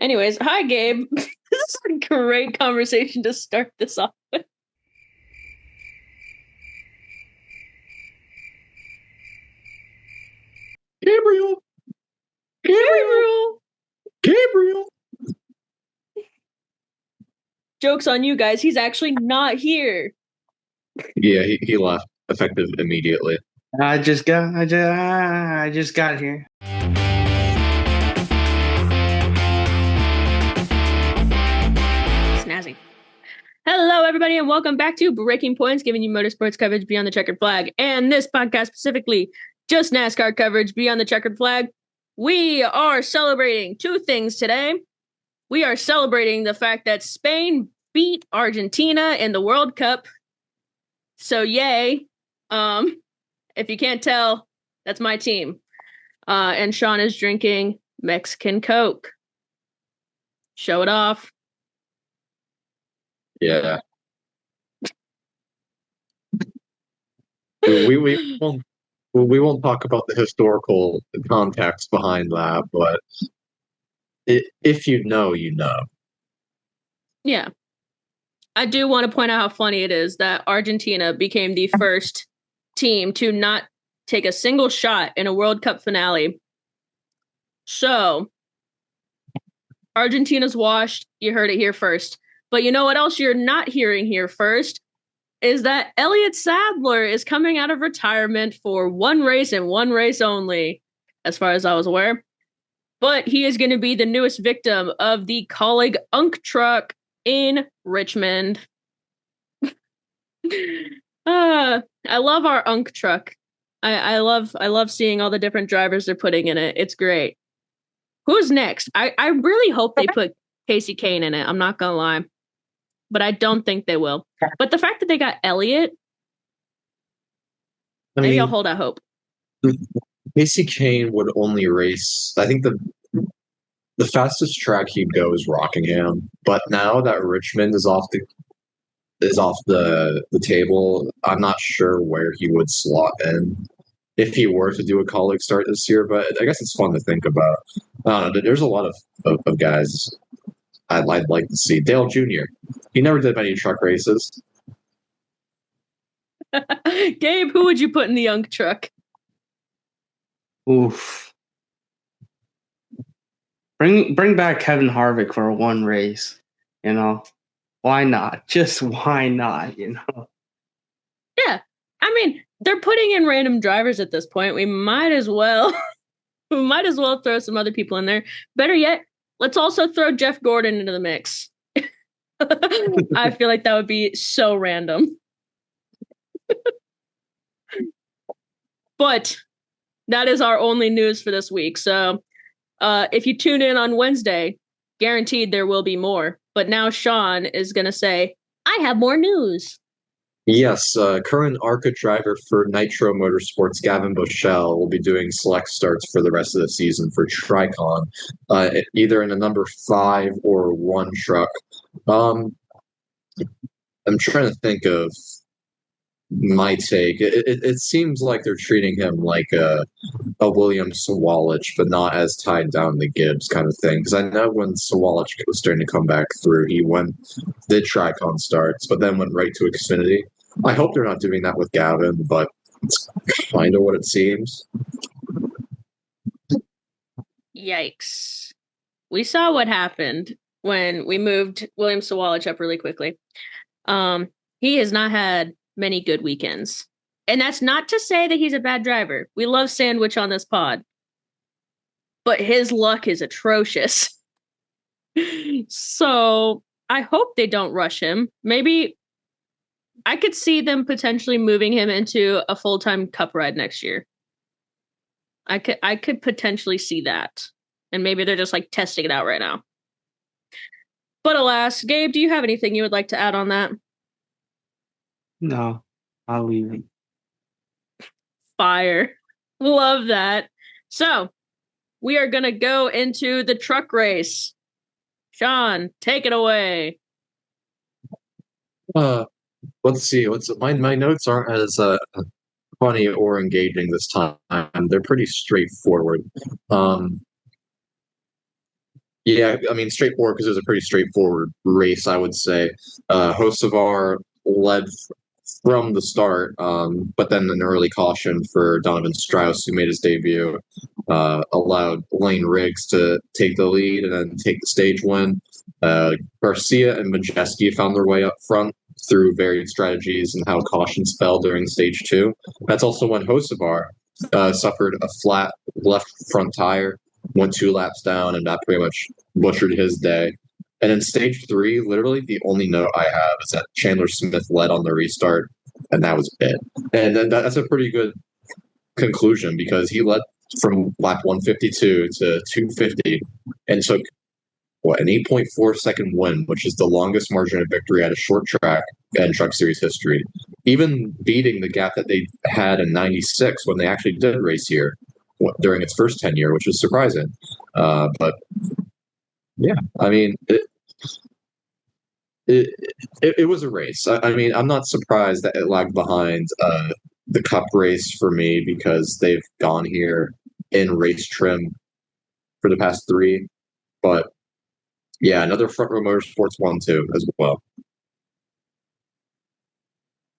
Anyways, hi Gabe. This is a great conversation to start this off with. Gabriel, Gabriel, Gabriel. Gabriel. Joke's on you guys. He's actually not here. Yeah, he left effective immediately. I just got here. Snazzy. Hello, everybody, and welcome back to Breaking Points, giving you motorsports coverage beyond the checkered flag. And this podcast specifically, just NASCAR coverage beyond the checkered flag. We are celebrating two things today. We are celebrating the fact that Spain beat Argentina in the World Cup. So yay. If you can't tell, that's my team. And Sean is drinking Mexican Coke. Show it off. Yeah. We won't talk about the historical context behind that, but if you know, you know. Yeah. I do want to point out how funny it is that Argentina became the first team to not take a single shot in a World Cup finale. So, Argentina's washed. You heard it here first. But you know what else you're not hearing here first? Is that Elliott Sadler is coming out of retirement for one race and one race only, as far as I was aware. But he is going to be the newest victim of the Colleague Unk truck in Richmond. I love our Unk truck. I love seeing all the different drivers they're putting in it. It's great. Who's next? I really hope they put Casey Kane in it. I'm not gonna lie, but I don't think they will. But the fact that they got Elliott, maybe I'll hold out hope. Casey Kane would only race. I think the fastest track he'd go is Rockingham. But now that Richmond is off the table, I'm not sure where he would slot in if he were to do a colleague start this year. But I guess it's fun to think about. I don't know. There's a lot of guys I'd like to see. Dale Jr. He never did many truck races. Gabe, who would you put in the Unk truck? Oof. Bring back Kevin Harvick for one race. You know, why not? Just why not? You know. Yeah, I mean they're putting in random drivers at this point. We might as well throw some other people in there. Better yet, let's also throw Jeff Gordon into the mix. I feel like that would be so random. But that is our only news for this week. So if you tune in on Wednesday, guaranteed there will be more. But now Sean is going to say, I have more news. Yes, current ARCA driver for Nitro Motorsports, Gavin Bushell, will be doing select starts for the rest of the season for Tricon, either in a number 5 or 1 truck. I'm trying to think of my take. It seems like they're treating him like a William Sawalich, but not as tied down to Gibbs kind of thing. Because I know when Sawalich was starting to come back through, he did Tricon starts, but then went right to Xfinity. I hope they're not doing that with Gavin, but it's kind of what it seems. Yikes. We saw what happened when we moved William Sawalich up really quickly. He has not had many good weekends. And that's not to say that he's a bad driver. We love Sandwich on this pod. But his luck is atrocious. So I hope they don't rush him. Maybe I could see them potentially moving him into a full-time Cup ride next year. I could potentially see that. And maybe they're just like testing it out right now. But alas, Gabe, do you have anything you would like to add on that? No, I'll leave it. Fire. Love that. So, we are going to go into the truck race. Sean, take it away. Let's see. My notes aren't as funny or engaging this time. They're pretty straightforward. Yeah, I mean, straightforward because it was a pretty straightforward race, I would say. Hocevar led from the start, but then an early caution for Donovan Strauss, who made his debut, allowed Lane Riggs to take the lead and then take the stage win. Garcia and Majeski found their way up front through varied strategies and how cautions fell during stage two. That's also when Hocevar suffered a flat left front tire, went 2 laps down, and that pretty much butchered his day. And in stage three, literally the only note I have is that Chandler Smith led on the restart, and that was it. And then that's a pretty good conclusion because he led from lap 152 to 250 and took an 8.4-second win, which is the longest margin of victory at a short track in Truck Series history, even beating the gap that they had in '96 when they actually did race here during its first tenure, which was surprising. But yeah, I mean, it was a race. I mean, I'm not surprised that it lagged behind the Cup race for me because they've gone here in race trim for the past three. But yeah, another Front Row Motorsports 1-2 as well.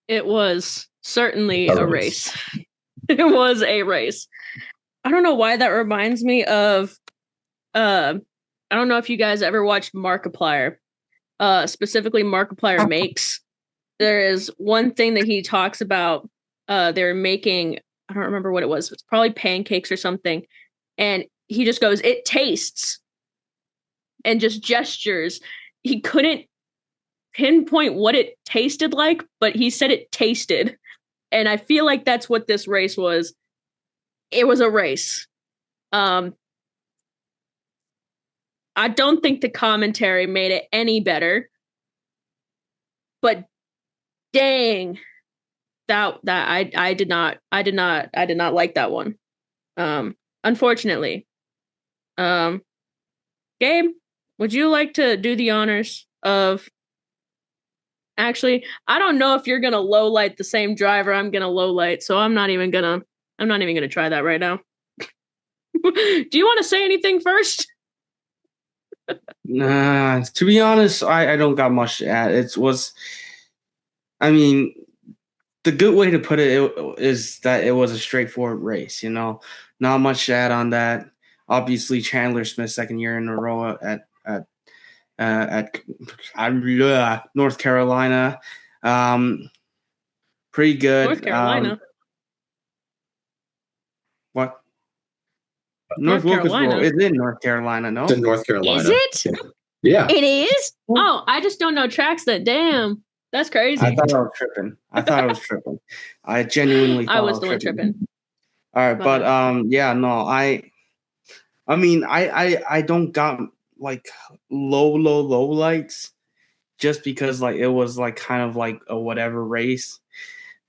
It was certainly a race. It was a race. I don't know why that reminds me of I don't know if you guys ever watched Markiplier. Specifically Markiplier Makes. There is one thing that he talks about. They're making, I don't remember what it was. It's probably pancakes or something. And he just goes, "It tastes," and just gestures. He couldn't pinpoint what it tasted like, but he said it tasted. And I feel like that's what this race was. It was a race. I don't think the commentary made it any better. But dang, that I did not like that one. Unfortunately. Gabe, would you like to do the honors of actually, I don't know if you're gonna low light the same driver I'm gonna low light, so I'm not even gonna try that right now. Do you want to say anything first? Nah, to be honest, I don't got much to add. I mean, the good way to put it is that it was a straightforward race, not much to add on that. Obviously, Chandler Smith, second year in a row at North Carolina. Pretty good. North Carolina. What? North Wilkesboro is in North Carolina, no? It's in North Carolina. Is it? Yeah. It is? Oh, I just don't know tracks that. Damn. That's crazy. I thought I was tripping. I genuinely thought I was the one tripping. All right, but yeah, no, I mean, I don't got like low lights just because like it was like kind of like a whatever race.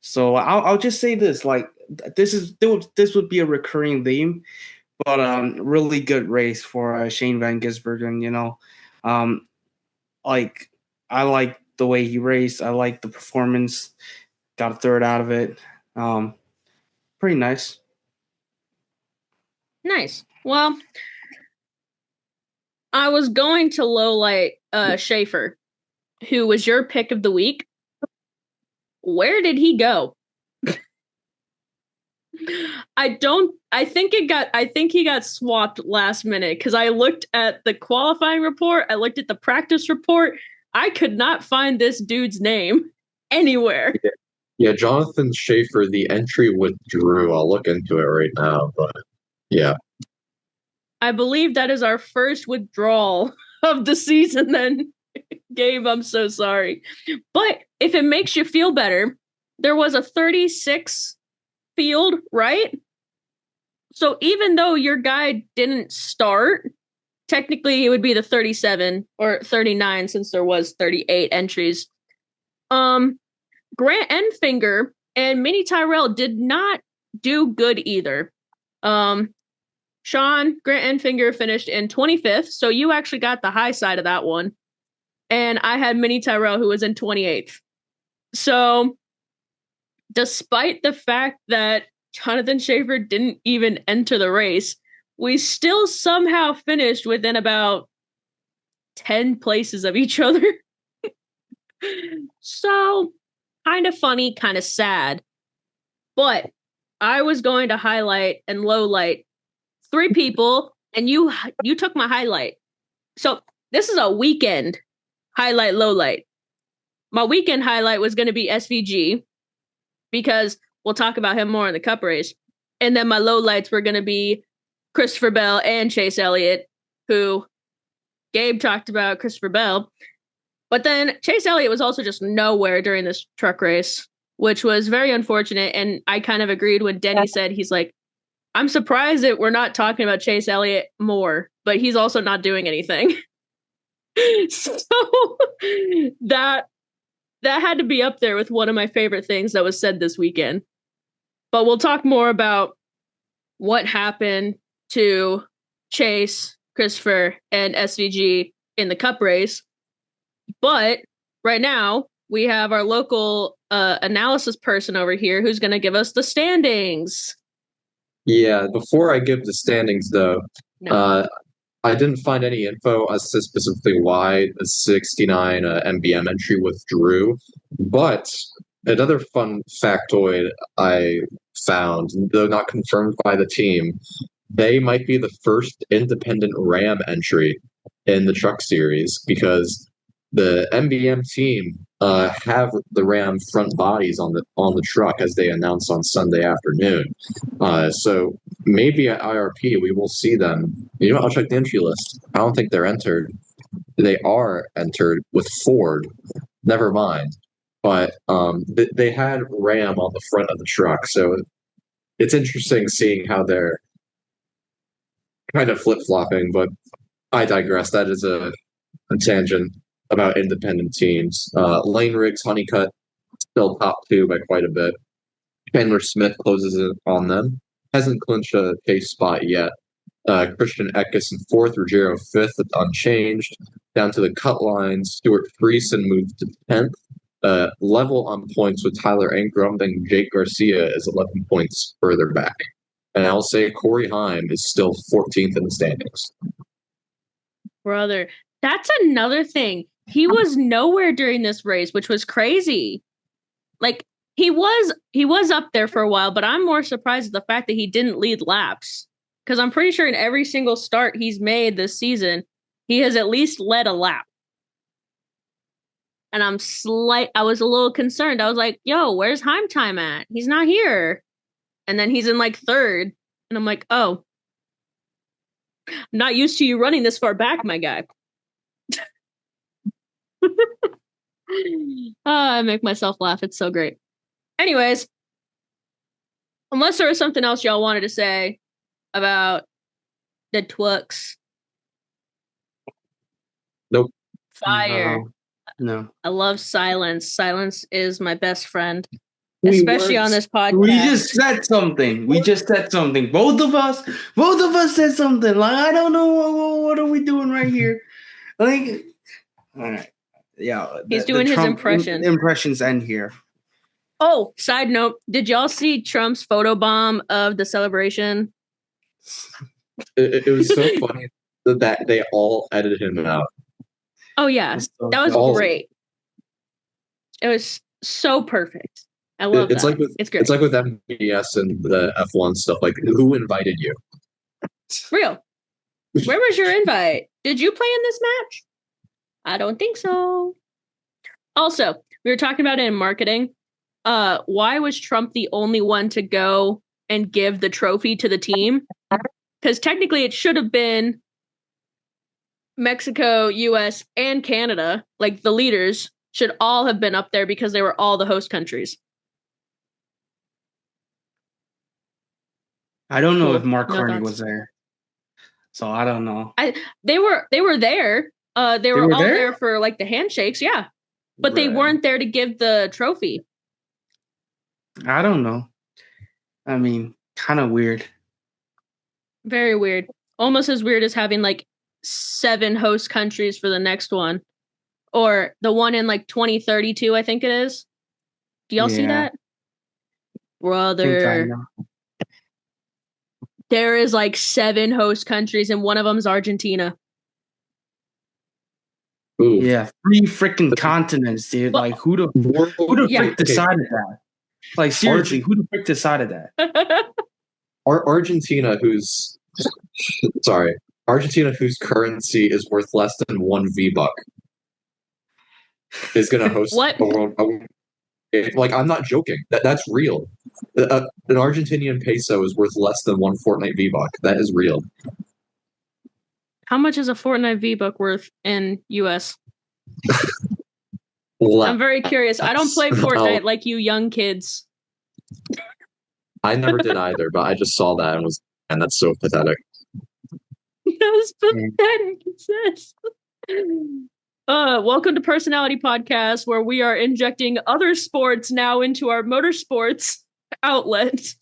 So I'll just say this, like this would be a recurring theme, but really good race for Shane Van Gisbergen, like I like the way he raced. I like the performance. Got a third out of it. Pretty nice. Nice. Well, I was going to low light Schaefer, who was your pick of the week. Where did he go? I think he got swapped last minute because I looked at the qualifying report, I looked at the practice report. I could not find this dude's name anywhere. Yeah, Jonathan Schaefer, the entry withdrew. I'll look into it right now, but yeah. I believe that is our first withdrawal of the season then. Gabe, I'm so sorry. But if it makes you feel better, there was a 36 field, right? So even though your guy didn't start, technically it would be the 37 or 39 since there was 38 entries. Grant Enfinger and Minnie Tyrell did not do good either. Sean, Grant Enfinger finished in 25th, so you actually got the high side of that one. And I had Minnie Tyrell, who was in 28th. So despite the fact that Jonathan Schaefer didn't even enter the race, we still somehow finished within about 10 places of each other. So, kind of funny, kind of sad. But I was going to highlight and lowlight 3 people, and you took my highlight. So, this is a weekend highlight, lowlight. My weekend highlight was going to be SVG, because we'll talk about him more in the Cup race. And then my lowlights were going to be Christopher Bell and Chase Elliott, who Gabe talked about Christopher Bell. But then Chase Elliott was also just nowhere during this truck race, which was very unfortunate. And I kind of agreed when Denny said, he's like, I'm surprised that we're not talking about Chase Elliott more, but he's also not doing anything. So that had to be up there with one of my favorite things that was said this weekend. But we'll talk more about what happened to Chase, Christopher, and SVG in the Cup race. But right now, we have our local analysis person over here who's going to give us the standings. Yeah, before I give the standings, though, I didn't find any info as to specifically why the 69 MBM entry withdrew. But another fun factoid I found, though not confirmed by the team, they might be the first independent Ram entry in the Truck Series, because the MBM team have the Ram front bodies on the truck, as they announced on Sunday afternoon. So maybe at IRP we will see them. You know, I'll check the entry list. I don't think they're entered. They are entered with Ford. Never mind. But they had Ram on the front of the truck, so it's interesting seeing how they're kind of flip-flopping. But I digress. That is a tangent about independent teams. Lane Riggs, Honeycutt, still top 2 by quite a bit. Chandler Smith closes in on them. Hasn't clinched a pace spot yet. Christian Eckes in 4th, Ruggiero 5th, unchanged. Down to the cut line, Stuart Friesen moved to 10th. Level on points with Tyler Ankrum, then Jake Garcia is 11 points further back. And I'll say Corey Heim is still 14th in the standings. Brother, that's another thing. He was nowhere during this race, which was crazy. Like, he was up there for a while, but I'm more surprised at the fact that he didn't lead laps. Because I'm pretty sure in every single start he's made this season, he has at least led a lap. And I was a little concerned. I was like, yo, where's Heim time at? He's not here. And then he's in like 3rd. And I'm like, oh, I'm not used to you running this far back, my guy. I make myself laugh. It's so great. Anyways, unless there was something else y'all wanted to say about the Twux. Nope. Fire. No. I love silence. Silence is my best friend, especially on this podcast. We just said something. Both of us said something. Like, I don't know what are we doing right here. Like, all right. Yeah. He's doing his impression. Impressions end here. Oh, side note, did y'all see Trump's photobomb of the celebration? It was so funny that they all edited him out. Oh, yeah. That was great. It was so perfect. I love that. It's great. It's like with MBS and the F1 stuff. Like, who invited you? Real. Where was your invite? Did you play in this match? I don't think so. Also, we were talking about it in marketing. Why was Trump the only one to go and give the trophy to the team? Because technically it should have been Mexico, US, and Canada. Like, the leaders should all have been up there because they were all the host countries. I don't know if Mark Carney was there. So I don't know. They were there. They were all there for like the handshakes, yeah. But they weren't there to give the trophy. I don't know. I mean, kind of weird. Very weird. Almost as weird as having like 7 host countries for the next one. Or the one in like 2032, I think it is. Do y'all see that? Brother. There is like 7 host countries and one of them is Argentina. Ooh. Yeah, 3 freaking continents, dude. Well, Like, who the frick decided that? Like, seriously, who the frick decided that? Argentina, Argentina, whose currency is worth less than one V-buck, is going to host What? like, I'm not joking. That's real. An Argentinian peso is worth less than one Fortnite V-buck. That is real. How much is a Fortnite V-buck worth in US? I'm very curious. I don't play Fortnite like you young kids. I never did either, but I just saw that and that's so pathetic. That was pathetic. It says. Welcome to Personality Podcast, where we are injecting other sports now into our motorsports outlet.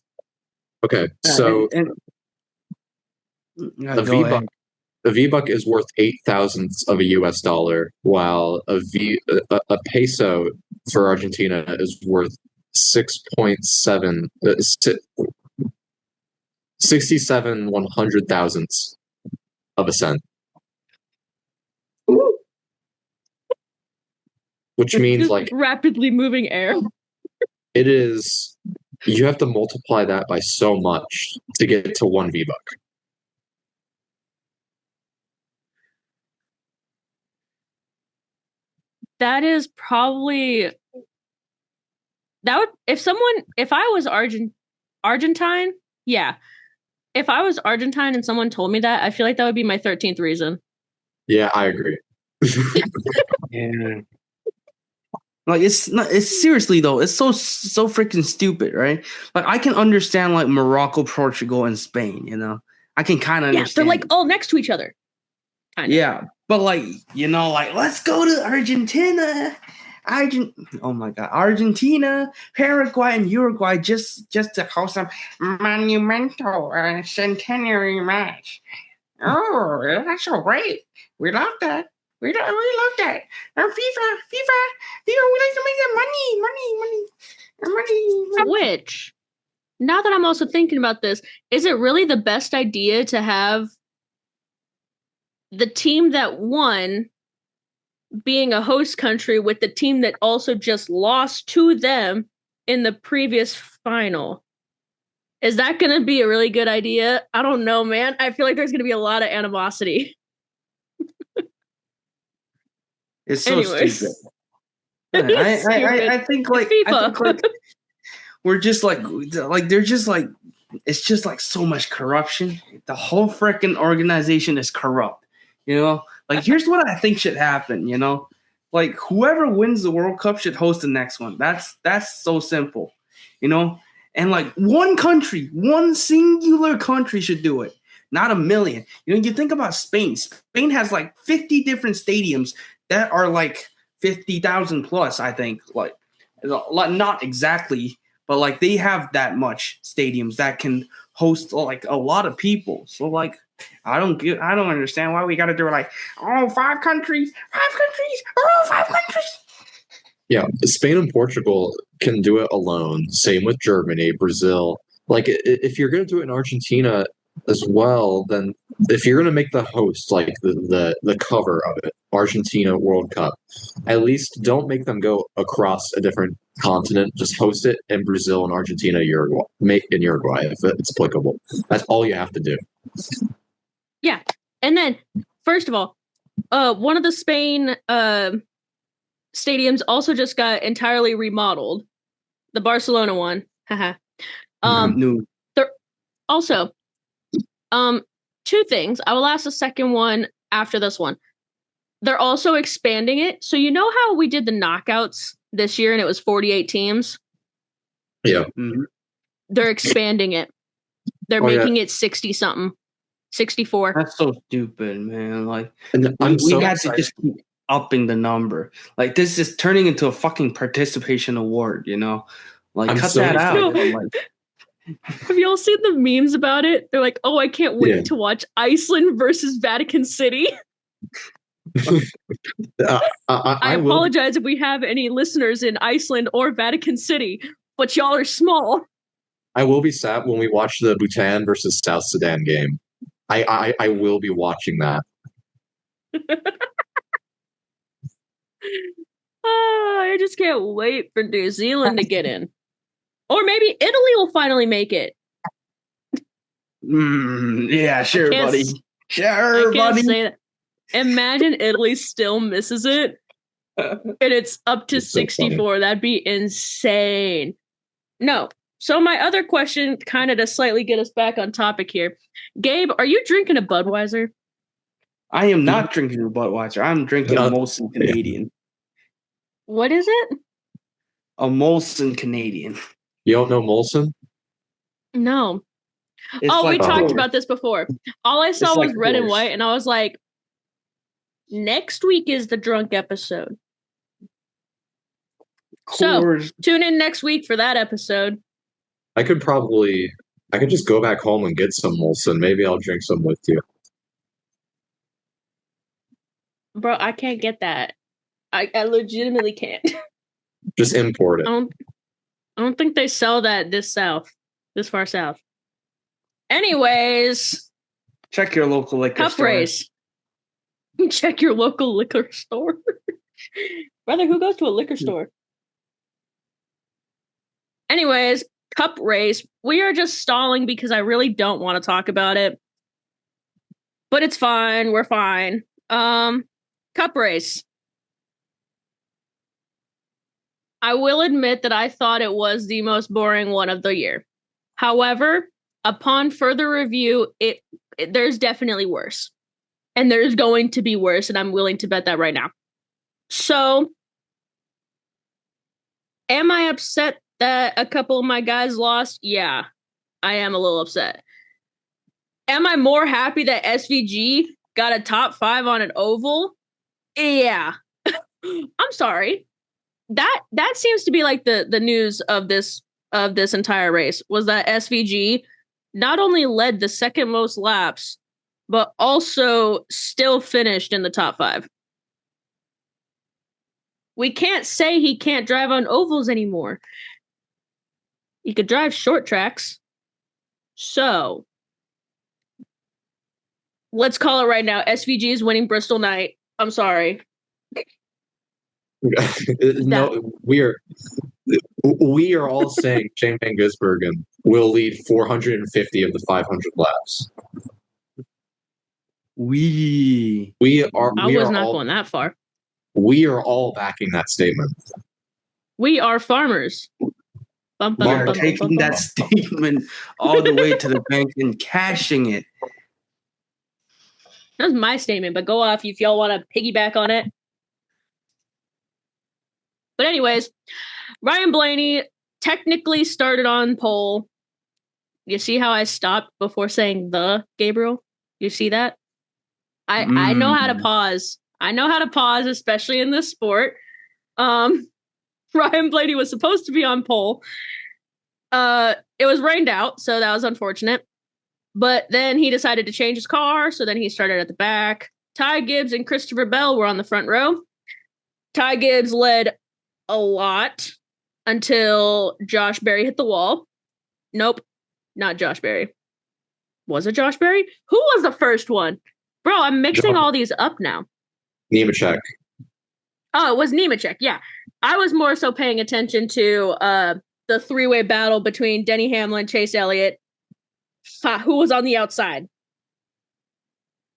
Okay, so the V-buck is worth 8,000ths of a US dollar, while a peso for Argentina is worth 67 100,000ths of a cent. Which means just like rapidly moving air. It is. You have to multiply that by so much to get to one V-buck. That is probably if I was Argentine, yeah. If I was Argentine and someone told me that, I feel like that would be my 13th reason. Yeah, I agree. Yeah. Like it's seriously though, it's so freaking stupid, right? Like I can understand like Morocco, Portugal, and Spain, you know. I can kind of understand. They're like all next to each other. Kinda. Yeah, but like, you know, like let's go to Argentina. Oh my god, Argentina, Paraguay, and Uruguay just to host a monumental centenary match. Oh, that's so great. We love that. We love that. And FIFA, we like to make that money. Which, now that I'm also thinking about this, is it really the best idea to have the team that won being a host country with the team that also just lost to them in the previous final? Is that going to be a really good idea? I don't know, man. I feel like there's going to be a lot of animosity. It's so stupid. I think like we're just like they're just like, it's just like so much corruption. The whole freaking organization is corrupt. You know, like here's what I think should happen. You know, like whoever wins the World Cup should host the next one. That's so simple. You know, and like one singular country should do it, not a million. You know, you think about Spain. Spain has like 50 different stadiums that are like 50,000 plus, I think. Like, not exactly, but like they have that much stadiums that can host like a lot of people. So like, I don't understand why we got to do it like, oh, 5 countries, oh, 5 countries. Yeah, Spain and Portugal can do it alone. Same with Germany, Brazil. Like, if you're going to do it in Argentina as well, then if you're going to make the host, like the cover of it, Argentina World Cup, at least don't make them go across a different continent. Just host it in Brazil and Argentina, Uruguay, if it's applicable. That's all you have to do. Yeah, and then first of all, one of the Spain stadiums also just got entirely remodeled. The Barcelona one. Haha. Also, 2 things. I will ask the second one after this one. They're also expanding it. So you know how we did the knockouts this year and it was 48 teams? Yeah. Mm-hmm. They're expanding it. They're making it 60-something. 64. That's so stupid, man. Like, we had to just keep upping the number. Like, this is turning into a fucking participation award, you know? Like, cut that out. No. Have y'all seen the memes about it? They're like, oh, I can't wait to watch Iceland versus Vatican City. I apologize if we have any listeners in Iceland or Vatican City, but y'all are small. I will be sad when we watch the Bhutan versus South Sudan game. I will be watching that. just can't wait for New Zealand to get in. Or maybe Italy will finally make it. Yeah, sure, buddy. Sure, I can't buddy. say that. Imagine Italy still misses it. And it's up to 64. So that'd be insane. No. So my other question, kind of to slightly get us back on topic here. Gabe, are you drinking a Budweiser? I am not drinking a Budweiser. I'm drinking a Molson Canadian. What is it? A Molson Canadian. You don't know Molson? No. We talked about this before. All I saw was red and white, and I was like, next week is the drunk episode. So tune in next week for that episode. I could just go back home and get some Molson. Maybe I'll drink some with you. Bro, I can't get that. I legitimately can't. Just import it. I don't think they sell that this far south. Anyways. Check your local liquor store. Cup race. Check your local liquor store. Brother, who goes to a liquor store? Anyways, cup race. We are just stalling because I really don't want to talk about it. But it's fine. We're fine. Cup race. I will admit that I thought it was the most boring one of the year. However, upon further review, there's definitely worse. And there's going to be worse, and I'm willing to bet that right now. So, am I upset that a couple of my guys lost? Yeah, I am a little upset. Am I more happy that SVG got a top 5 on an oval? Yeah. I'm sorry. That seems to be like the news of this entire race was that SVG not only led the second most laps, but also still finished in the top 5. We can't say he can't drive on ovals anymore. He could drive short tracks. So, let's call it right now. SVG is winning Bristol Night. I'm sorry. No, we are all saying Shane Van Gisbergen will lead 450 of the 500 laps. I was not going that far. We are all backing that statement. We are farmers. We are taking that statement all the way to the bank and cashing it. That's my statement, but go off if y'all want to piggyback on it. But anyways, Ryan Blaney technically started on pole. You see how I stopped before saying the, Gabriel? You see that? I know how to pause. I know how to pause, especially in this sport. Ryan Blaney was supposed to be on pole. It was rained out, so that was unfortunate. But then he decided to change his car, so then he started at the back. Ty Gibbs and Christopher Bell were on the front row. Ty Gibbs led a lot until Josh Berry hit the wall. Nope, not Josh Berry. Was it Josh Berry? Who was the first one? Bro, I'm mixing all these up now. Nemechek. Oh, it was Nemechek, yeah. I was more so paying attention to the three-way battle between Denny Hamlin, Chase Elliott, who was on the outside.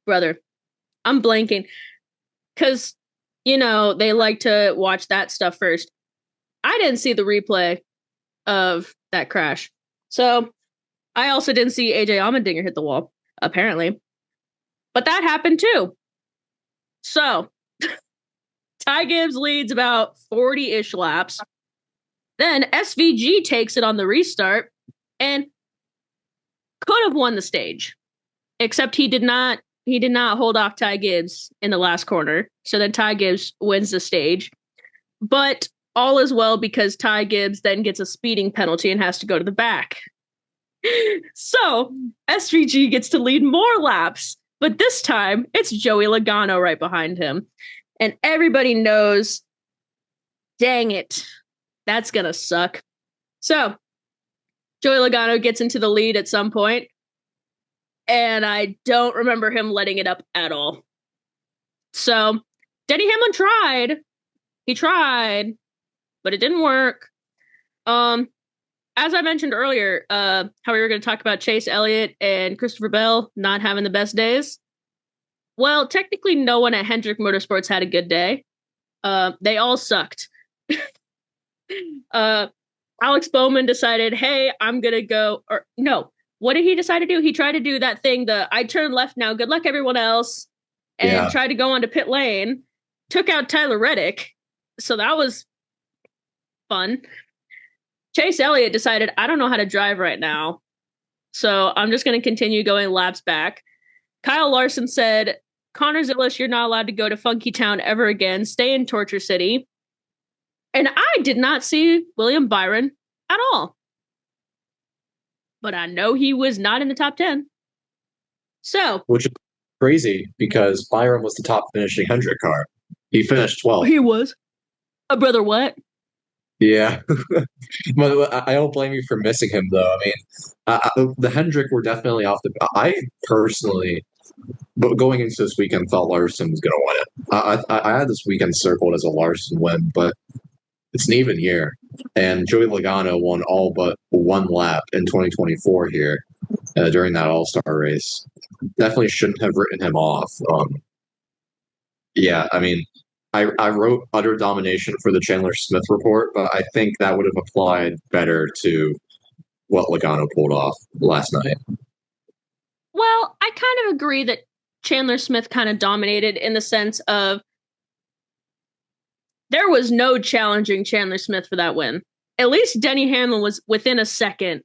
Brother, I'm blanking. Because, they like to watch that stuff first. I didn't see the replay of that crash. So, I also didn't see AJ Allmendinger hit the wall, apparently. But that happened too. So, Ty Gibbs leads about 40-ish laps. Then SVG takes it on the restart and could have won the stage. Except he did not hold off Ty Gibbs in the last corner. So then Ty Gibbs wins the stage. But all is well because Ty Gibbs then gets a speeding penalty and has to go to the back. So SVG gets to lead more laps. But this time, it's Joey Logano right behind him. And everybody knows, dang it, that's going to suck. So, Joey Logano gets into the lead at some point, and I don't remember him letting it up at all. So, Denny Hamlin tried. He tried. but it didn't work. As I mentioned earlier, how we were going to talk about Chase Elliott and Christopher Bell not having the best days. Well, technically, no one at Hendrick Motorsports had a good day. They all sucked. Alex Bowman decided, hey, I'm going to go, or no, what did he decide to do? He tried to do that thing, I turn left now, good luck everyone else, and tried to go onto pit lane, took out Tyler Reddick, so that was fun. Chase Elliott decided, I don't know how to drive right now, so I'm just going to continue going laps back. Kyle Larson said, Connor Zillis, you're not allowed to go to Funky Town ever again, stay in Torture City. And I did not see William Byron at all. But I know he was not in the top 10. So. Which is crazy because Byron was the top finishing Hendrick car. He finished 12th. He was. Brother, what? Yeah. But I don't blame you for missing him, though. I mean, the Hendrick were definitely off the. I personally, but going into this weekend, thought Larson was going to win it. I had this weekend circled as a Larson win, but it's an even year. And Joey Logano won all but one lap in 2024 here during that All-Star race. Definitely shouldn't have written him off. Yeah, I mean, I wrote utter domination for the Chandler Smith report, but I think that would have applied better to what Logano pulled off last night. Well, I kind of agree that Chandler Smith kind of dominated in the sense of there was no challenging Chandler Smith for that win. At least Denny Hamlin was within a second,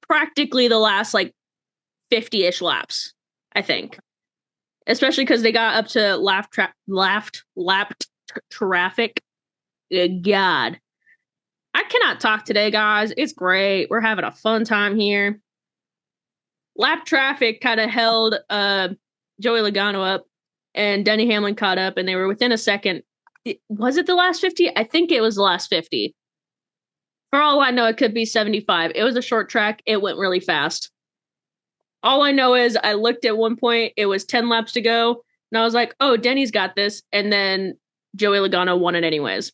practically the last 50-ish laps, I think. Especially because they got up to lapped traffic. Good God. I cannot talk today, guys. It's great. We're having a fun time here. Lap traffic kind of held Joey Logano up, and Denny Hamlin caught up, and they were within a second. Was it the last 50? I think it was the last 50. For all I know, it could be 75. It was a short track. It went really fast. All I know is I looked at one point, it was 10 laps to go, and I was like, oh, Denny's got this, and then Joey Logano won it anyways.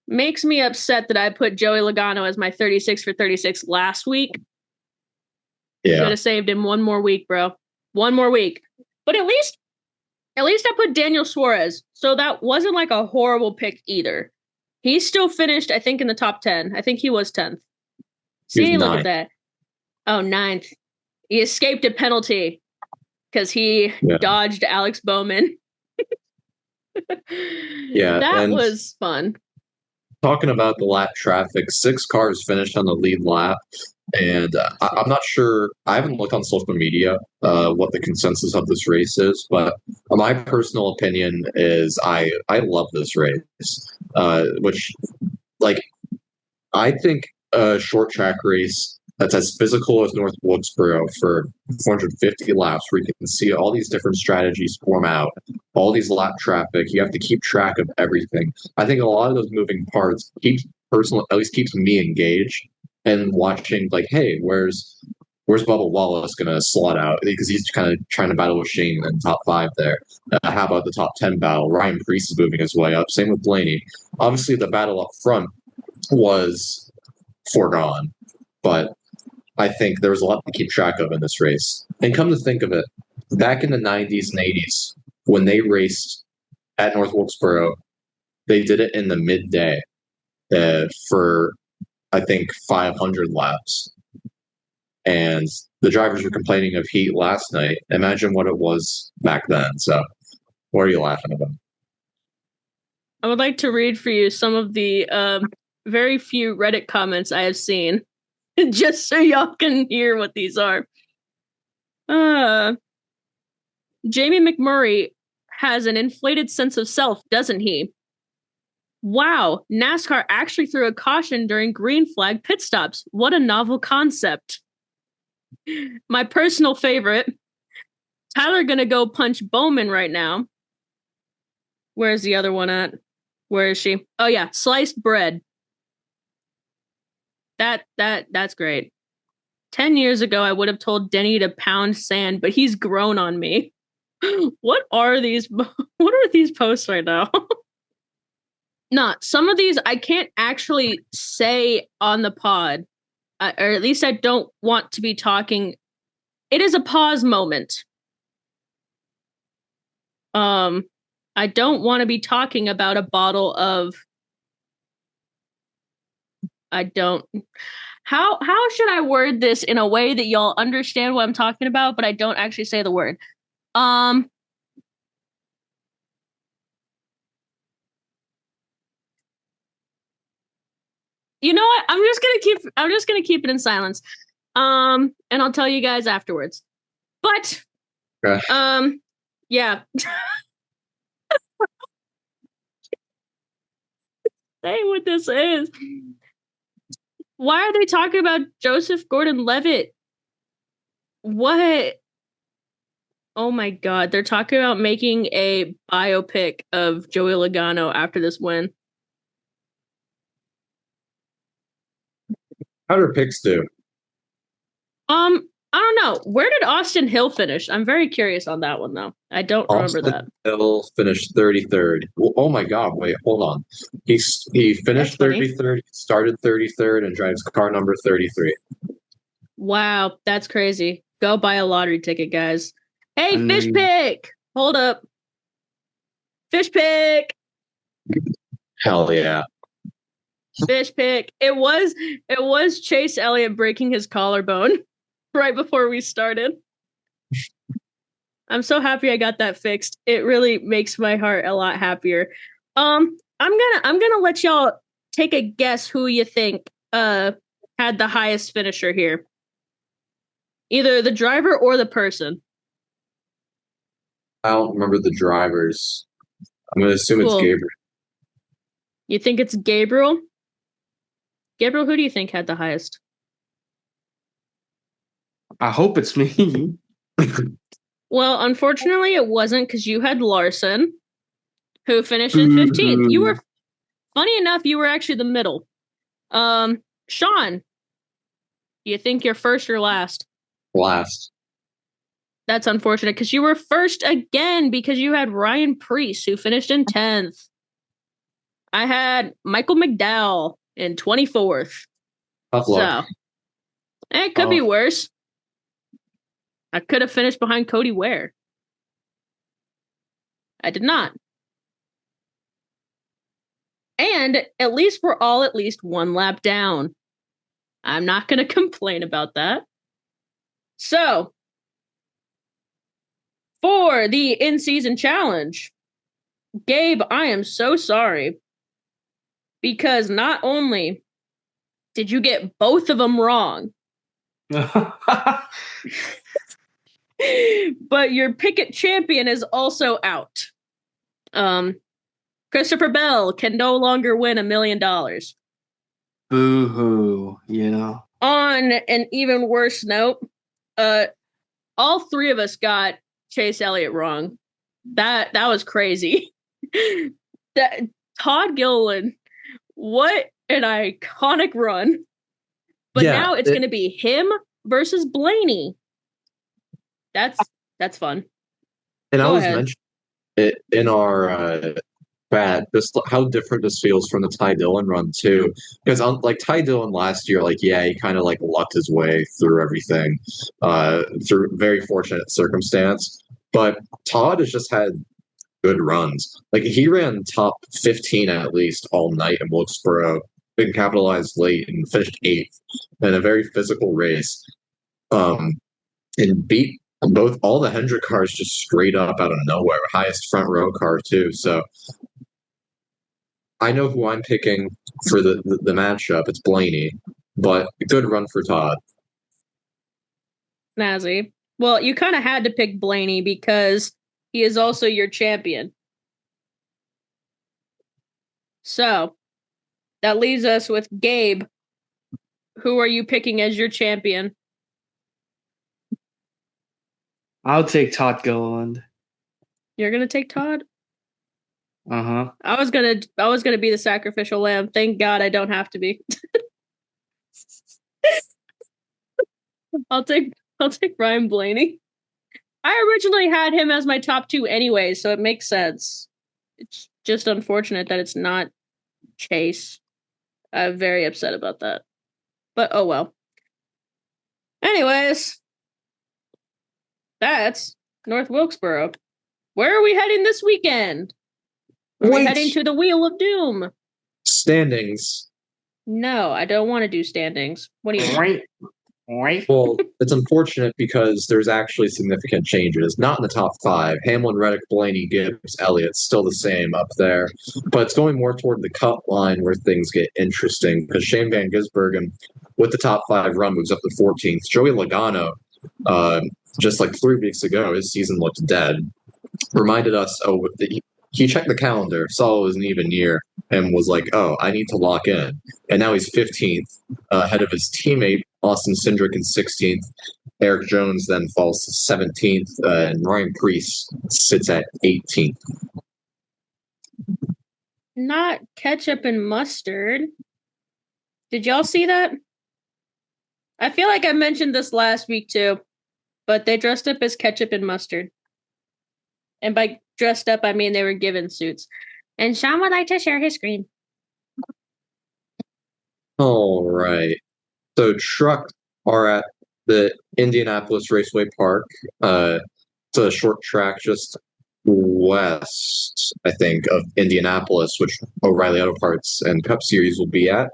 Makes me upset that I put Joey Logano as my 36 for 36 last week. Yeah. Should have saved him one more week, bro. One more week. But at least I put Daniel Suarez, so that wasn't a horrible pick either. He still finished, I think, in the top 10. I think he was 10th. See, look at that. Oh, 9th. He escaped a penalty because he dodged Alex Bowman. Yeah. That was fun. Talking about the lap traffic, 6 cars finished on the lead lap. And I'm not sure, I haven't looked on social media what the consensus of this race is, but my personal opinion is I love this race, which, I think a short track race that's as physical as North Wilkesboro for 450 laps, where you can see all these different strategies form out, all these lap traffic, you have to keep track of everything. I think a lot of those moving parts keeps me engaged. And watching, hey, where's Bubba Wallace going to slot out? Because he's kind of trying to battle with Shane in top 5 there. How about the top 10 battle? Ryan Preece is moving his way up. Same with Blaney. Obviously, the battle up front was foregone. But I think there was a lot to keep track of in this race. And come to think of it, back in the 90s and 80s, when they raced at North Wilkesboro, they did it in the midday for, I think, 500 laps. And the drivers were complaining of heat last night. Imagine what it was back then. So, what are you laughing about? I would like to read for you some of the very few Reddit comments I have seen, just so y'all can hear what these are. Jamie McMurray has an inflated sense of self, doesn't he? Wow, NASCAR actually threw a caution during green flag pit stops. What a novel concept. My personal favorite, Tyler gonna go punch Bowman right now. Where's the other one at? Where is she? Oh yeah, sliced bread. That's great. 10 years ago, I would have told Denny to pound sand, but he's grown on me. What are these posts right now? Not some of these I can't actually say on the pod, or at least I don't want to be talking. It is a pause moment. I don't want to be talking about a bottle of. I don't. How should I word this in a way that y'all understand what I'm talking about, but I don't actually say the word? You know what? I'm just gonna keep it in silence. And I'll tell you guys afterwards. But yeah. Say what this is. Why are they talking about Joseph Gordon-Levitt? What? Oh my god, they're talking about making a biopic of Joey Logano after this win. How do picks do? I don't know. Where did Austin Hill finish? I'm very curious on that one though. I don't remember that. Hill finished 33rd. Oh my god, wait, hold on. He finished 33rd, started 33rd, and drives car number 33. Wow, that's crazy. Go buy a lottery ticket, guys. Hey, fish pick! Hold up. Fish pick! Hell yeah. Fish pick. It was Chase Elliott breaking his collarbone right before we started. I'm so happy I got that fixed. It really makes my heart a lot happier. I'm gonna let y'all take a guess who you think had the highest finisher here. Either the driver or the person. I don't remember the drivers. I'm gonna assume it's Gabriel. You think it's Gabriel? Gabriel, who do you think had the highest? I hope it's me. Well, unfortunately, it wasn't because you had Larson, who finished in 15th. You were, funny enough, you were actually the middle. Sean, do you think you're first or last? Last. That's unfortunate because you were first again because you had Ryan Preece, who finished in 10th. I had Michael McDowell in 24th. Tough luck. So, it could be worse. I could have finished behind Cody Ware. I did not. And at least we're all at least one lap down. I'm not going to complain about that. So, for the in-season challenge, Gabe, I am so sorry. Because not only did you get both of them wrong, but your Pickett champion is also out. Christopher Bell can no longer win $1 million. Boo-hoo, yeah. On an even worse note, all three of us got Chase Elliott wrong. That was crazy. That Todd Gilliland, what an iconic run. But now it's going to be him versus Blaney. That's fun. And I was mentioning it in our just how different this feels from the Ty Dillon run too. Because like Ty Dillon last year, like he kind of like lucked his way through everything, through very fortunate circumstance. But Todd has just had good runs. Like he ran top 15 at least all night in Wilkesboro, and capitalized late and finished 8th in a very physical race. And beat all the Hendrick cars just straight up out of nowhere. Highest front row car too. So I know who I'm picking for the matchup. It's Blaney, but a good run for Todd. Snazzy. Well, you kind of had to pick Blaney because he is also your champion. So that leaves us with Gabe. Who are you picking as your champion? I'll take Todd Gilliland. You're gonna take Todd? Uh-huh. I was gonna be the sacrificial lamb. Thank God I don't have to be. I'll take Ryan Blaney. I originally had him as my top 2 anyway, so it makes sense. It's just unfortunate that it's not Chase. I'm very upset about that. But oh well. Anyways, that's North Wilkesboro. Where are we heading this weekend? Are we heading to the Wheel of Doom? Standings. No, I don't want to do standings. What do you mean? Well, it's unfortunate because there's actually significant changes. Not in the top 5. Hamlin, Reddick, Blaney, Gibbs, Elliott, still the same up there. But it's going more toward the cut line where things get interesting because Shane Van Gisbergen, with the top 5 run, moves up to 14th. Joey Logano, just like 3 weeks ago, his season looked dead. Reminded us, he checked the calendar, saw it wasn't even near, and was like, oh, I need to lock in. And now he's 15th, ahead of his teammate, Austin Cindric, in 16th. Eric Jones then falls to 17th, and Ryan Preece sits at 18th. Not ketchup and mustard. Did y'all see that? I feel like I mentioned this last week too, but they dressed up as ketchup and mustard. And by dressed up, I mean they were given suits. And Sean would like to share his screen. All right. So trucks are at the Indianapolis Raceway Park. It's a short track just west, I think, of Indianapolis, which O'Reilly Auto Parts and Cup Series will be at.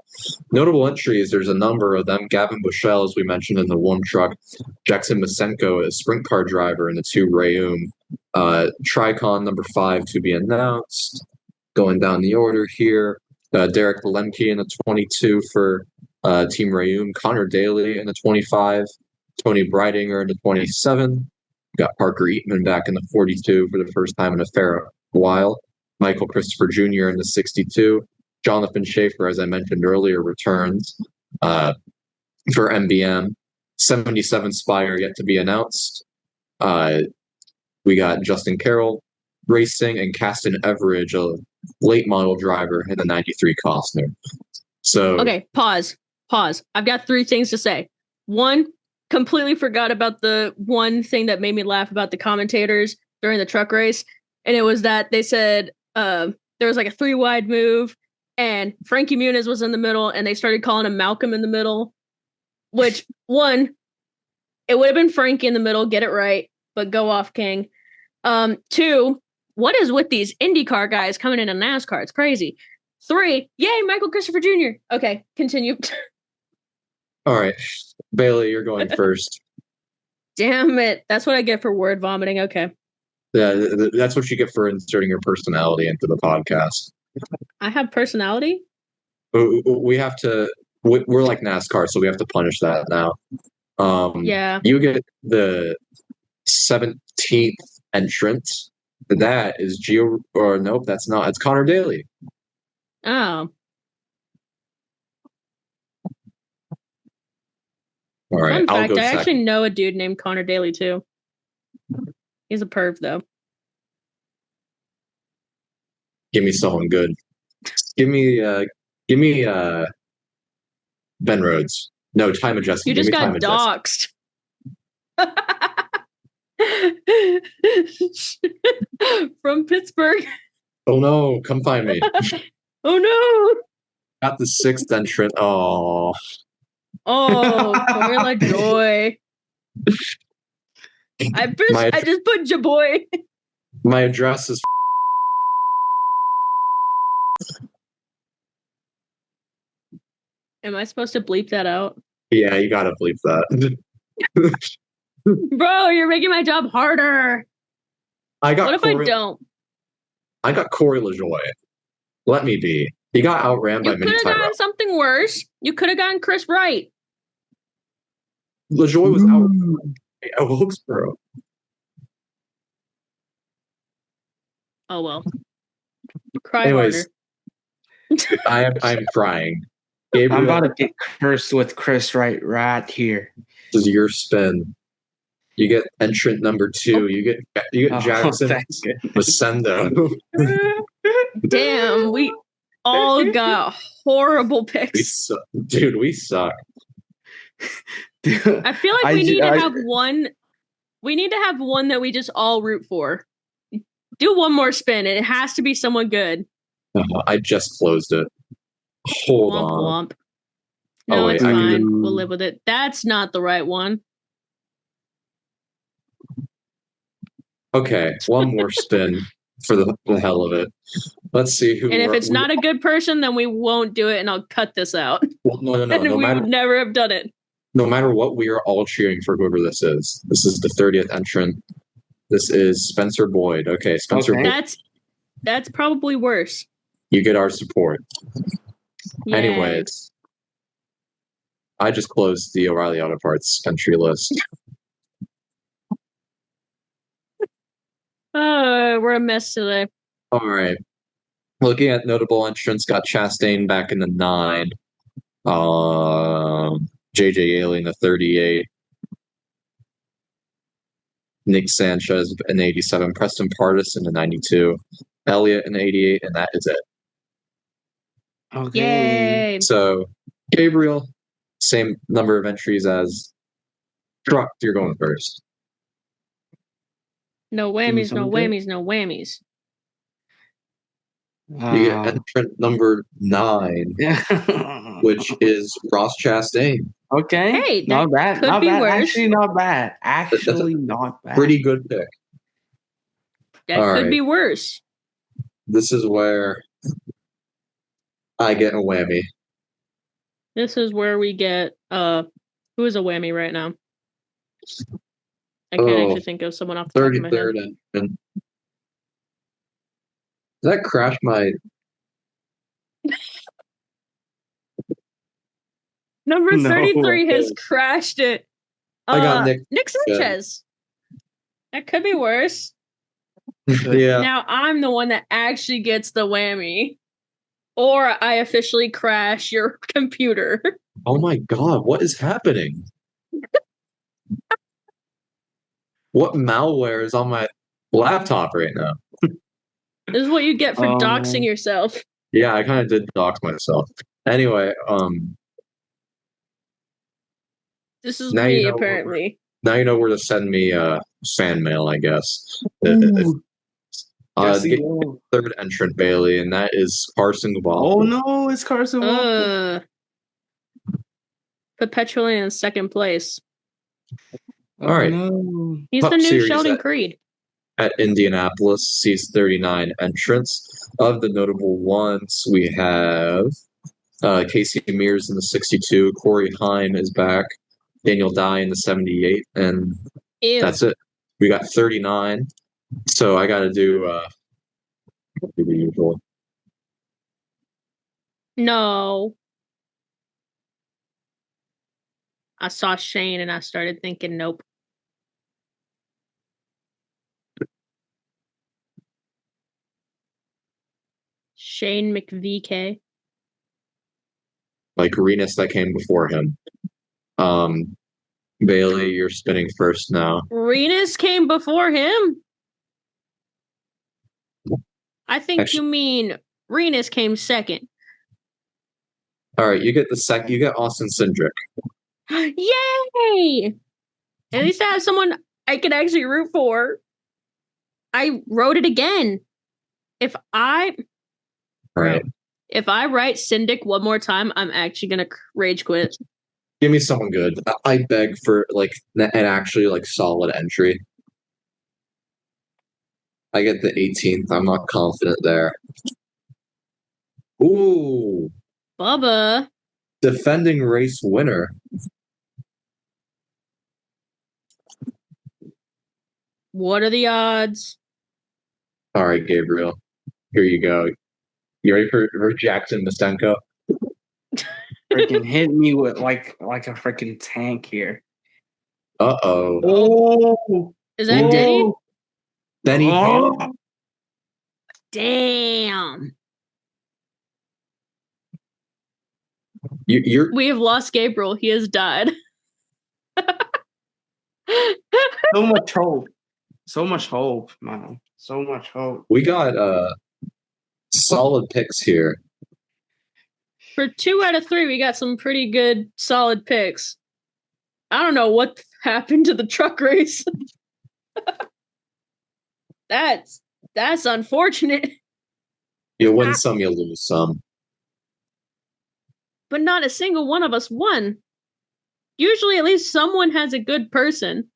Notable entries, there's a number of them. Gavin Bushell, as we mentioned, in the 1 truck. Jackson Masenko, a sprint car driver in the 2 Rayum. Tricon number 5 to be announced. Going down the order here, Derek Lemke in the 22 for Team Rayum. Connor Daly in the 25. Tony Breidinger in the 27. Got Parker Eatman back in the 42 for the first time in a fair while. Michael Christopher Jr. in the 62. Jonathan Schaefer, as I mentioned earlier, returns for MBM. 77 Spire yet to be announced. We got Justin Carroll racing and Caston Everidge, a late model driver in the 93 Costner. So okay, pause. I've got 3 things to say. 1, completely forgot about the one thing that made me laugh about the commentators during the truck race, and it was that they said there was like a 3 wide move, and Frankie Muniz was in the middle, and they started calling him Malcolm in the middle. Which 1, it would have been Frankie in the middle. Get it right, but go off, King. 2, what is with these IndyCar guys coming into NASCAR? It's crazy. 3, yay, Michael Christopher Jr. Okay, continue. All right, Bailey, you're going first. Damn it. That's what I get for word vomiting. Okay. Yeah, that's what you get for inserting your personality into the podcast. I have personality? We have to, we're like NASCAR, so we have to punish that now. Yeah. You get the 17th entrant. That is nope, that's not. It's Connor Daly. Oh. All right. Fun fact, I actually know a dude named Connor Daly too. He's a perv though. Give me someone good. Give me Ben Rhodes. No, Ty Majeski. You just got doxxed. From Pittsburgh. Oh no, come find me. Oh no. Got the 6th entrant. Oh, Corey LaJoy. I just put Jaboy. My address is. Am I supposed to bleep that out? Yeah, you gotta bleep that. Bro, you're making my job harder. What if I don't? I got Corey LaJoy. Let me be. He got outran by many. You could have gotten something worse. You could have gotten Chris Wright. LaJoy was out at Wilkesboro. Oh well. Cry Anyways, harder. I'm crying. Gabriel, I'm about to get cursed with Chris Wright right here. This is your spin. You get entrant number 2. You get Jackson Masendo. Damn, we all got horrible picks. Dude, we suck. I feel like we need to have one. We need to have one that we just all root for. Do one more spin. It has to be someone good. I just closed it. Hold Womp on. womp. No, wait, it's fine. We'll live with it. That's not the right one. Okay, one more spin for the hell of it. Let's see who. And if it's not a good person, then we won't do it, and I'll cut this out. Well, no. And we would never have done it. No matter what, we are all cheering for whoever this is. This is the 30th entrant. This is Spencer Boyd. Okay, Spencer Boyd. That's probably worse. You get our support. Yay. Anyways, I just closed the O'Reilly Auto Parts entry list. We're a mess today. All right. Looking at notable entrants, got Chastain back in the 9. JJ Yeley in the 38. Nick Sanchez in 87. Preston Pardis in the 92. Elliott in the 88, and that is it. Okay. Yay. So, Gabriel, same number of entries as Truck. You're going first. No whammies, no whammies, no whammies. You get entrant number 9, which is Ross Chastain. Okay. Hey, not bad. Could not be bad. worse. Actually, not bad. Actually, not bad. Pretty good pick. That All could right. be worse. This is where I get a whammy. This is where we get who is a whammy right now? I can't actually think of someone off the top of my head. 33rd entrant. Does that crash my... Number 33 has crashed it. I got Nick Sanchez. That could be worse. Yeah. Now I'm the one that actually gets the whammy. Or I officially crash your computer. Oh my god, what is happening? What malware is on my laptop right now? This is what you get for doxing yourself. Yeah, I kind of did dox myself. Anyway, this is me, apparently. Now you know where to send me fan mail, I guess. Third entrant, Bailey, and that is Carson Waffle. Oh no, it's Carson Waffle. Perpetually in second place. All right. No. He's the new Sheldon Creed. At Indianapolis sees 39 entrants. Of the notable ones, we have Casey Mears in the 62. Corey Heim is back. Daniel Dye in the 78. And that's it. We got 39. So I got to do the usual. No. I saw Shane and I started thinking, nope. Shane McVK. Like Renus that came before him. Bailey, you're spinning first now. Renus came before him? I think you mean Renus came second. All right, you get the second. You get Austin Cindric. Yay! At least I have someone I can actually root for. I wrote it again. If I write Syndic one more time, I'm actually gonna rage quit. Give me someone good. I beg for an actually solid entry. I get the 18th. I'm not confident there. Ooh. Bubba. Defending race winner. What are the odds? All right, Gabriel. Here you go. You ready for Jackson Mistenko? Freaking hit me with like a freaking tank here. Uh-oh. Oh. Is that Denny? Denny. Oh. Damn. We have lost Gabriel. He has died. So much hope. So much hope, man. So much hope. We got solid picks here. For 2 out of 3, we got some pretty good, solid picks. I don't know what happened to the truck race. That's unfortunate. You win some, you lose some. but not a single one of us won. Usually, at least someone has a good person.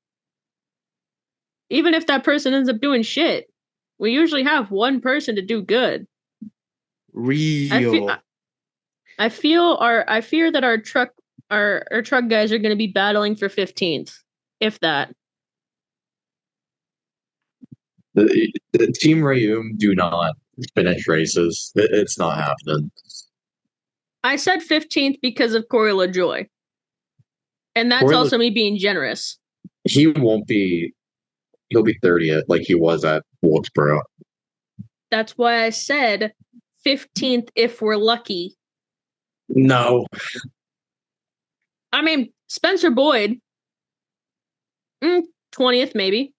Even if that person ends up doing shit, we usually have one person to do good. Real. I fear that our truck guys are going to be battling for 15th, if that. The Team Rayum do not finish races. It's not happening. I said 15th because of Corey LaJoy. And that's also me being generous. He won't be. He'll be 30th like he was at Wilkesboro. That's why I said 15th if we're lucky. No. I mean, Spencer Boyd. 20th maybe.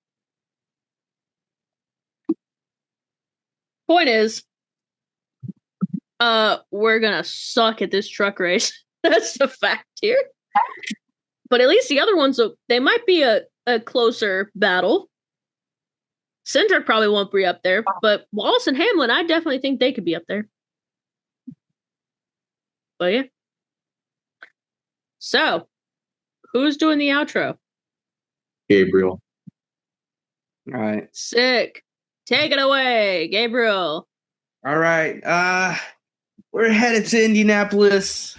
Point is, we're gonna suck at this truck race. That's the fact here. But at least the other ones, they might be a closer battle. Cindric probably won't be up there, but Wallace and Hamlin, I definitely think they could be up there. But yeah. So, who's doing the outro? Gabriel. All right. Sick. Take it away, Gabriel. All right. We're headed to Indianapolis.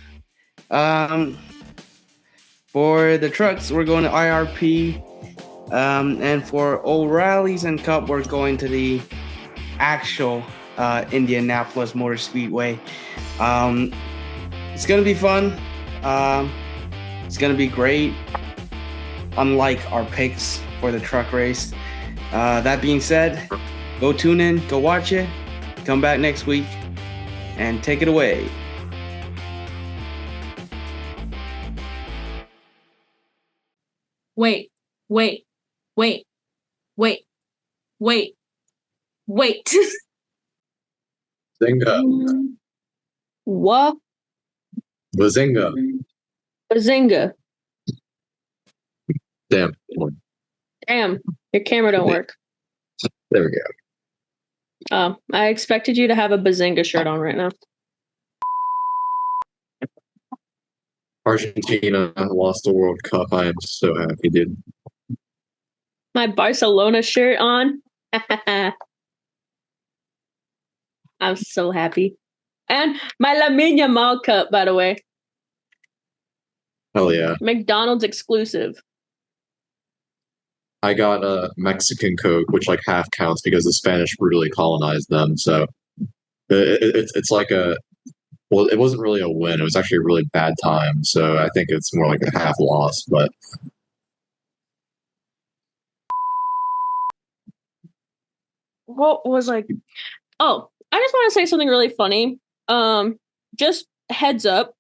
For the trucks, we're going to IRP. And for O'Reilly's and Cup, we're going to the actual Indianapolis Motor Speedway. It's going to be fun. It's going to be great. Unlike our picks for the truck race. That being said, go tune in, go watch it, come back next week, and take it away. Wait. Zinga. What? Bazinga. Bazinga. Damn, your camera don't work. there we go. Oh, I expected you to have a Bazinga shirt on right now. Argentina lost the World Cup. I am so happy, dude. My Barcelona shirt on. I'm so happy. And my Lamine Yamal cup, by the way. Hell yeah. McDonald's exclusive. I got a Mexican Coke, which like half counts because the Spanish brutally colonized them. So it's like well, it wasn't really a win. It was actually a really bad time. So I think it's more like a half loss. But What was like? Oh, I just want to say something really funny. Just heads up.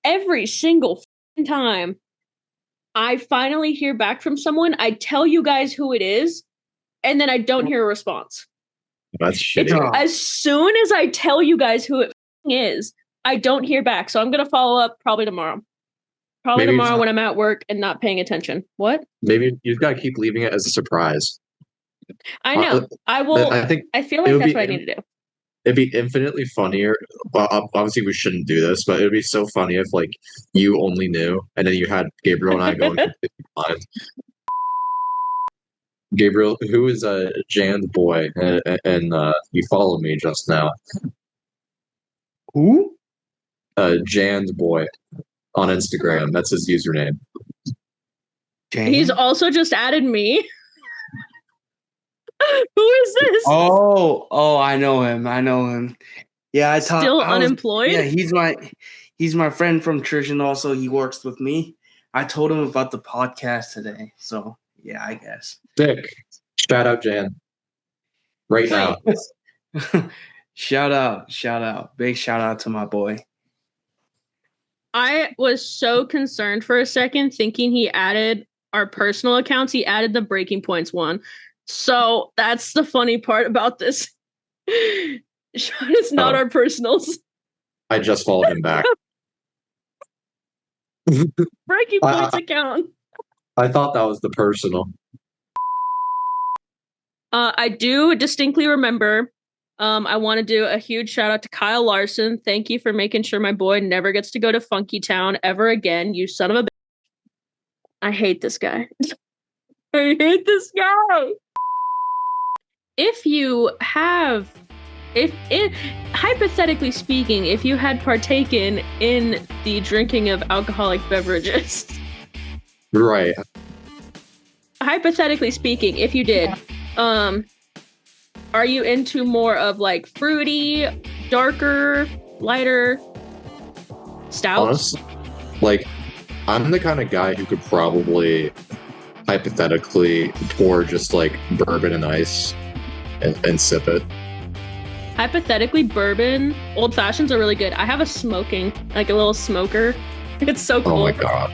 Every single time I finally hear back from someone, I tell you guys who it is, and then I don't hear a response. that's shitty. As soon as I tell you guys who it is, I don't hear back. So I'm going to follow up probably tomorrow. Probably tomorrow when I'm at work and not paying attention. What? Maybe you've got to keep leaving it as a surprise. I know. I will. I feel like that's what I need to do. It'd be infinitely funnier. Well, obviously we shouldn't do this, but it'd be so funny if like you only knew, and then you had Gabriel and I going completely blind. Gabriel, who is a Jan's boy, and you followed me just now. Who? Jan's boy on Instagram. That's his username. Jan? He's also just added me. Who is this? Oh, I know him. Yeah, I thought still unemployed. Yeah, he's my friend from church, and also he works with me. I told him about the podcast today, so yeah, I guess. Sick. Shout out Jan. Right now. Shout out. Big shout out to my boy. I was so concerned for a second, thinking he added our personal accounts. He added the Breaking Points one. So that's the funny part about this. It's not our personals. I just followed him back. Breaking Points account. I thought that was the personal. I do distinctly remember I want to do a huge shout out to Kyle Larson. Thank you for making sure my boy never gets to go to Funky Town ever again. You son of a. I hate this guy. I hate this guy. If you have, if hypothetically speaking, if you had partaken in the drinking of alcoholic beverages, Right. hypothetically speaking, if you did, are you into more of like fruity, darker, lighter stouts? Honestly, like, I'm the kind of guy who could probably hypothetically pour just like bourbon and ice and sip it. Hypothetically, bourbon, old fashions are really good. I have a smoking, like a little smoker. It's so cool. Oh my god.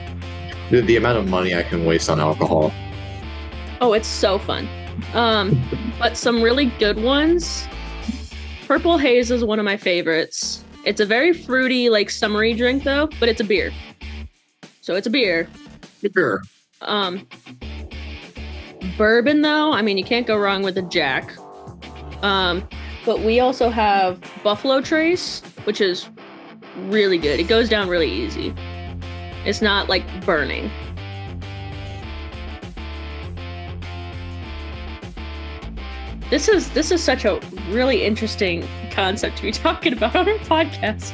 The amount of money I can waste on alcohol. Oh, it's so fun. But some really good ones. Purple Haze is one of my favorites. It's a very fruity, like summery drink though, but it's a beer. So it's a beer. Sure. Bourbon though, I mean, you can't go wrong with a Jack. But we also have Buffalo Trace, which is really good. It goes down really easy. It's not like burning. This is such a really interesting concept to be talking about on our podcast.